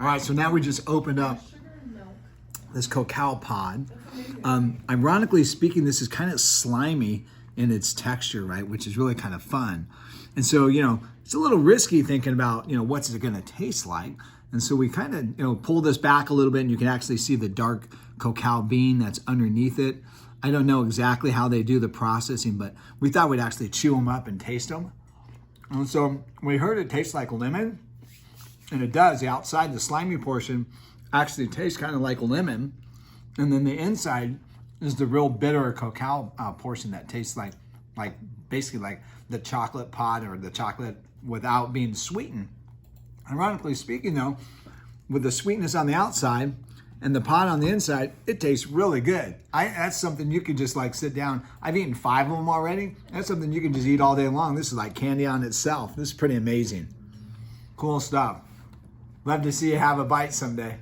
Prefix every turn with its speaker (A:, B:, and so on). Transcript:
A: All right, so now we just opened up this cacao pod. Ironically speaking, this is kind of slimy in its texture, right? Which is really kind of fun. And so, it's a little risky thinking about, what's it going to taste like. And so we kind of, pull this back a little bit and you can actually see the dark cacao bean that's underneath it. I don't know exactly how they do the processing, but we thought we'd actually chew them up and taste them. And so we heard it tastes like lemon, and it does. The outside, the slimy portion, actually tastes kind of like lemon. And then the inside is the real bitter cacao portion that tastes like basically like the chocolate pod or the chocolate without being sweetened. Ironically speaking though, with the sweetness on the outside and the pod on the inside, it tastes really good. That's something you could just like sit down. I've eaten 5 of them already. That's something you can just eat all day long. This is like candy on itself. This is pretty amazing. Cool stuff. Love to see you have a bite someday.